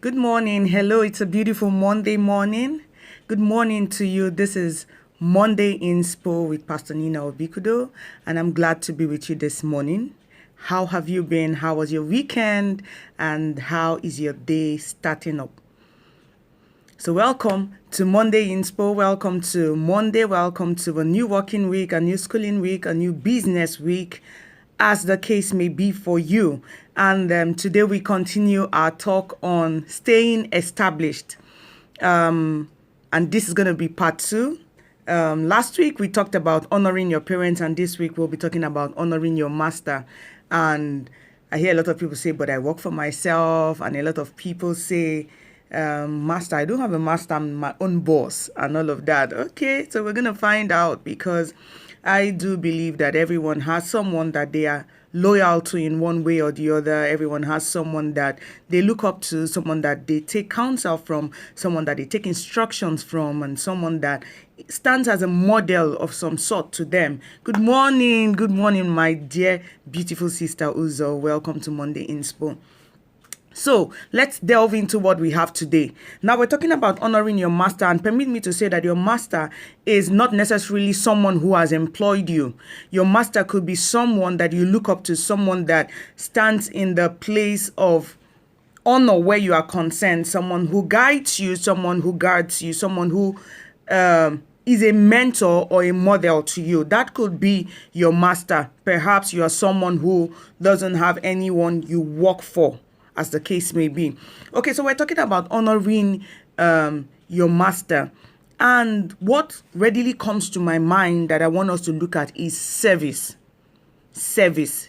Good morning. Hello, it's a beautiful Monday morning. Good morning to you. This is Monday Inspo with Pastor Nina Obikudo, and I'm glad to be with you this morning. How have you been? How was your weekend? And how is your day starting up? So welcome to Monday Inspo. Welcome to Monday. Welcome to a new working week, a new schooling week, a new business week, as the case may be for you. And today we continue our talk on staying established. And this is going to be part 2. Last week we talked about honoring your parents, and this week we'll be talking about honoring your master. And I hear a lot of people say, but I work for myself. And a lot of people say, master, I don't have a master, I'm my own boss and all of that. Okay, so we're going to find out, because I do believe that everyone has someone that they are loyal to in one way or the other. Everyone has someone that they look up to, someone that they take counsel from, someone that they take instructions from, and someone that stands as a model of some sort to them. Good morning, my dear, beautiful sister Uzo. Welcome to Monday Inspo. So let's delve into what we have today. Now we're talking about honoring your master, and permit me to say that your master is not necessarily someone who has employed you. Your master could be someone that you look up to, someone that stands in the place of honor where you are concerned, someone who guides you, someone who guards you, someone who is a mentor or a model to you. That could be your master. Perhaps you are someone who doesn't have anyone you work for, as the case may be. Okay, so we're talking about honoring your master. And what readily comes to my mind that I want us to look at is service. Service.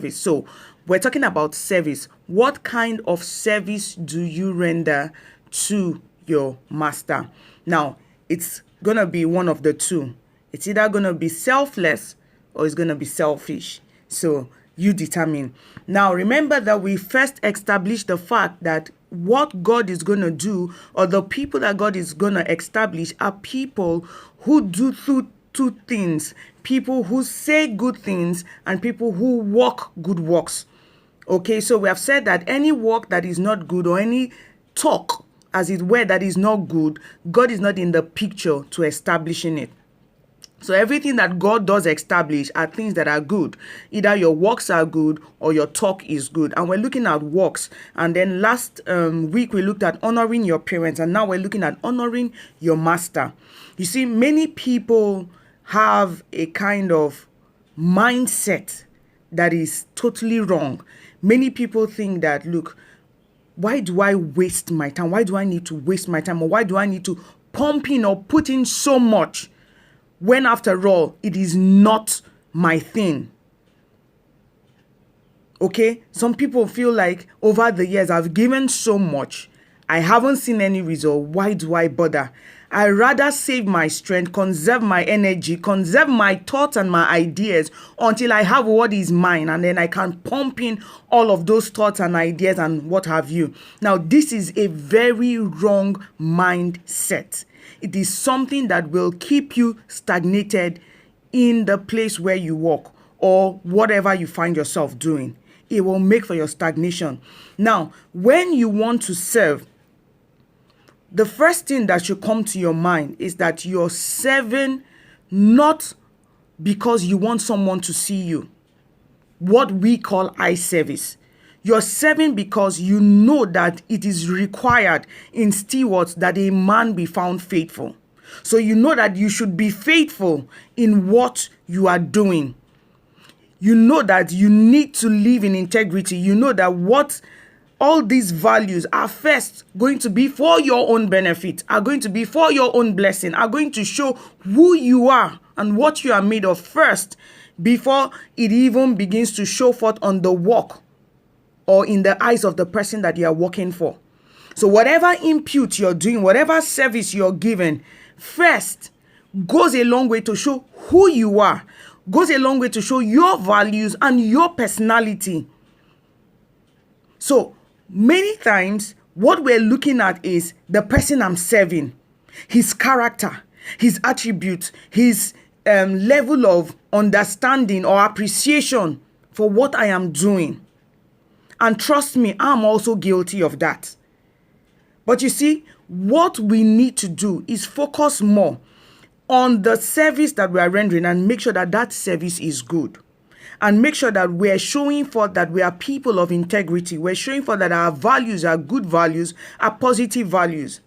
So we're talking about service. What kind of service do you render to your master? Now, it's going to be one of the two. It's either going to be selfless or it's going to be selfish. So you determine. Now, remember that we first established the fact that what God is going to do, or the people that God is going to establish, are people who do two things: people who say good things and people who work good works. Okay, so we have said that any work that is not good, or any talk, as it were, that is not good, God is not in the picture to establishing it. So everything that God does establish are things that are good. Either your works are good or your talk is good. And we're looking at works. And then last week we looked at honoring your parents. And now we're looking at honoring your master. You see, many people have a kind of mindset that is totally wrong. Many people think that, look, why do I waste my time? Why do I need to waste my time? Or why do I need to pump in or put in so much, when after all, it is not my thing? Okay? Some people feel like over the years, I've given so much, I haven't seen any result. Why do I bother? I rather save my strength, conserve my energy, conserve my thoughts and my ideas until I have what is mine, and then I can pump in all of those thoughts and ideas and what have you. Now, this is a very wrong mindset. It is something that will keep you stagnated in the place where you work or whatever you find yourself doing. It will make for your stagnation. Now, when you want to serve, the first thing that should come to your mind is that you're serving not because you want someone to see you, what we call eye service. You're serving because you know that it is required in stewards that a man be found faithful. So you know that you should be faithful in what you are doing. You know that you need to live in integrity. You know that what all these values are first going to be for your own benefit, are going to be for your own blessing, are going to show who you are and what you are made of first, before it even begins to show forth on the work or in the eyes of the person that you are working for. So whatever input you're doing, whatever service you're giving, first goes a long way to show who you are, goes a long way to show your values and your personality. So many times what we're looking at is the person I'm serving, his character, his attributes, his level of understanding or appreciation for what I am doing. And trust me, I'm also guilty of that. But you see, what we need to do is focus more on the service that we are rendering and make sure that that service is good. And make sure that we're showing forth that we are people of integrity. We're showing forth that our values are good values, are positive values.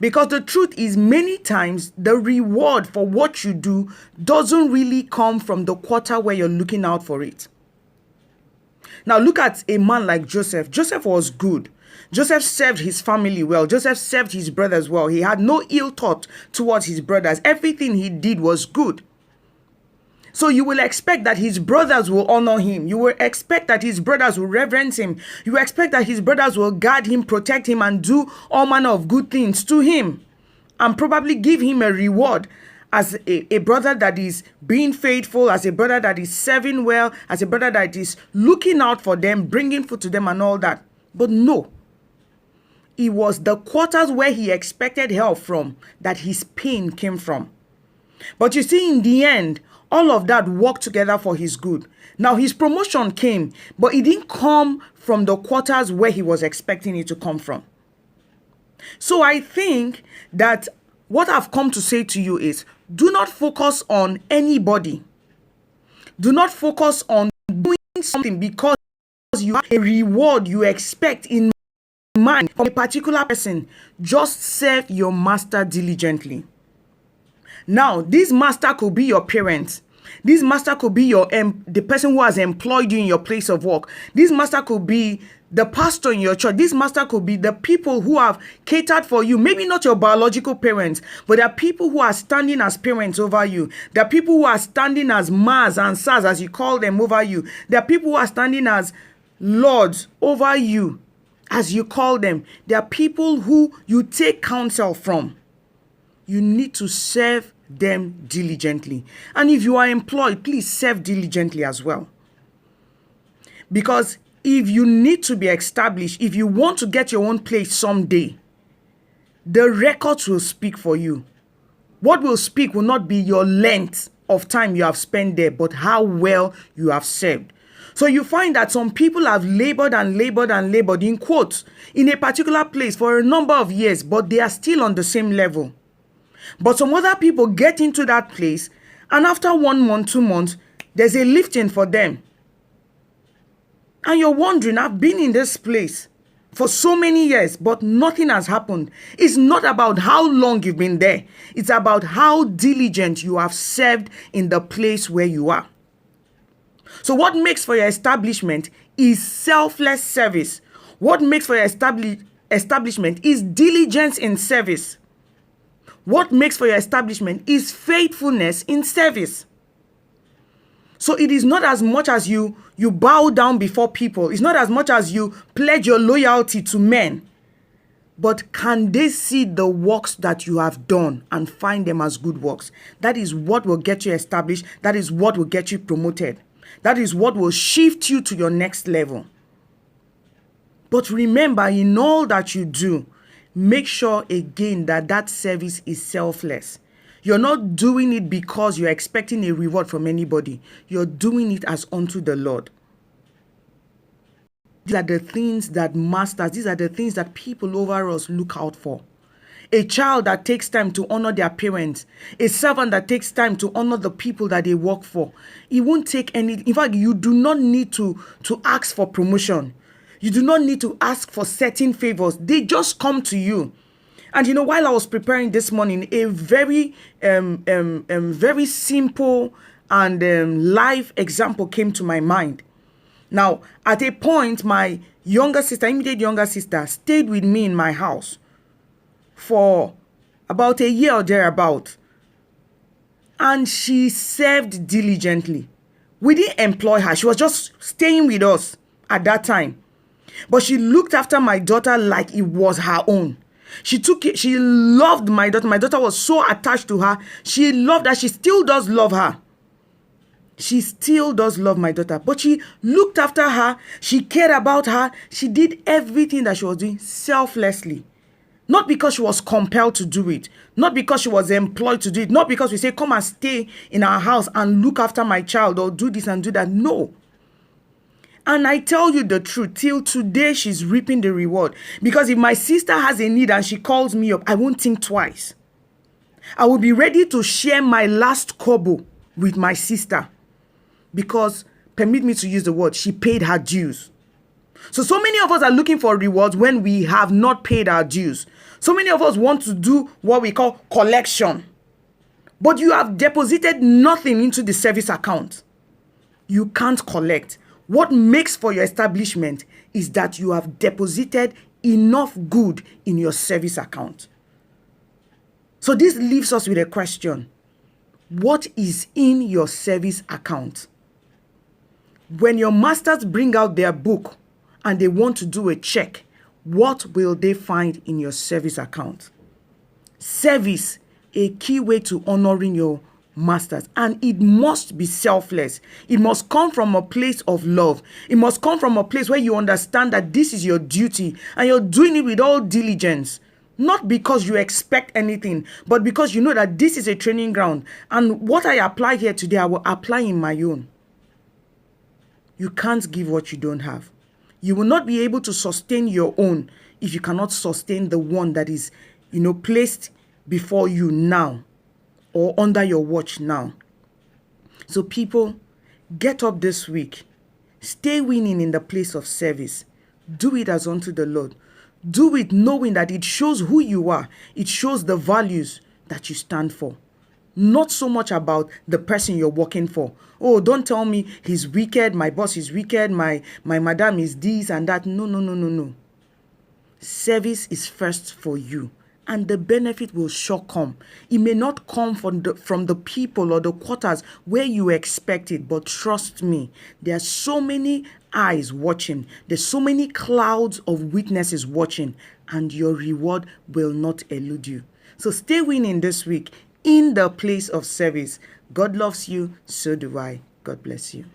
Because the truth is, many times the reward for what you do doesn't really come from the quarter where you're looking out for it. Now look at a man like Joseph. Joseph was good. Joseph served his family well. Joseph served his brothers well. He had no ill thought towards his brothers. Everything he did was good. So you will expect that his brothers will honor him. You will expect that his brothers will reverence him. You will expect that his brothers will guard him, protect him, and do all manner of good things to him. And probably give him a reward as a brother that is being faithful, as a brother that is serving well, as a brother that is looking out for them, bringing food to them and all that. But no. It was the quarters where he expected help from that his pain came from. But you see, in the end, all of that worked together for his good. Now, his promotion came, but it didn't come from the quarters where he was expecting it to come from. So I think that what I've come to say to you is, do not focus on anybody. Do not focus on doing something because you have a reward you expect in mind from a particular person. Just serve your master diligently. Now, this master could be your parents. This master could be the person who has employed you in your place of work. This master could be the pastor in your church. This master could be the people who have catered for you. Maybe not your biological parents, but there are people who are standing as parents over you. There are people who are standing as mas and sas, as you call them, over you. There are people who are standing as lords over you, as you call them. There are people who you take counsel from. You need to serve them diligently. And if you are employed, please serve diligently as well. Because if you need to be established, if you want to get your own place someday, the records will speak for you. What will speak will not be your length of time you have spent there, but how well you have served. So you find that some people have labored and labored and labored, in quotes, in a particular place for a number of years, but they are still on the same level. But some other people get into that place, and after 1 month, 2 months, there's a lifting for them. And you're wondering, I've been in this place for so many years, but nothing has happened. It's not about how long you've been there. It's about how diligent you have served in the place where you are. So what makes for your establishment is selfless service. What makes for your establishment is diligence in service. What makes for your establishment is faithfulness in service. So it is not as much as you bow down before people. It's not as much as you pledge your loyalty to men. But can they see the works that you have done and find them as good works? That is what will get you established. That is what will get you promoted. That is what will shift you to your next level. But remember, in all that you do, make sure again that service is selfless. You're not doing it because you're expecting a reward from anybody. You're doing it as unto the Lord. These are the things that masters, these are the things that people over us look out for. A child that takes time to honor their parents, a servant that takes time to honor the people that they work for. It won't take any, in fact, you do not need to ask for promotion. You do not need to ask for certain favors. They just come to you. And while I was preparing this morning, a very simple and live example came to my mind. Now, at a point, my immediate younger sister, stayed with me in my house for about a year or thereabout. And she served diligently. We didn't employ her. She was just staying with us at that time. But she looked after my daughter like it was her own. She loved my daughter. My daughter was so attached to her. She loved her. She still does love her. She still does love my daughter. But she looked after her. She cared about her. She did everything that she was doing selflessly. Not because she was compelled to do it. Not because she was employed to do it. Not because we say, come and stay in our house and look after my child or do this and do that. No. And I tell you the truth, till today, she's reaping the reward. Because if my sister has a need and she calls me up, I won't think twice. I will be ready to share my last kobo with my sister. Because, permit me to use the word, she paid her dues. So many of us are looking for rewards when we have not paid our dues. So many of us want to do what we call collection. But you have deposited nothing into the service account. You can't collect. What makes for your establishment is that you have deposited enough good in your service account. So this leaves us with a question. What is in your service account? When your masters bring out their book and they want to do a check, what will they find in your service account? Service, a key way to honoring your masters, and it must be selfless. It must come from a place of love. It must come from a place where you understand that this is your duty and you're doing it with all diligence. Not because you expect anything, but because you know that this is a training ground. And what I apply here today, I will apply in my own. You can't give what you don't have. You will not be able to sustain your own if you cannot sustain the one that is, placed before you now or under your watch now. So people, get up this week. Stay winning in the place of service. Do it as unto the Lord. Do it knowing that it shows who you are. It shows the values that you stand for. Not so much about the person you're working for. Oh, don't tell me he's wicked, my boss is wicked, my madam is this and that. No. Service is first for you. And the benefit will sure come. It may not come from the people or the quarters where you expect it, but trust me, there are so many eyes watching. There's so many clouds of witnesses watching, and your reward will not elude you. So stay winning this week in the place of service. God loves you, so do I. God bless you.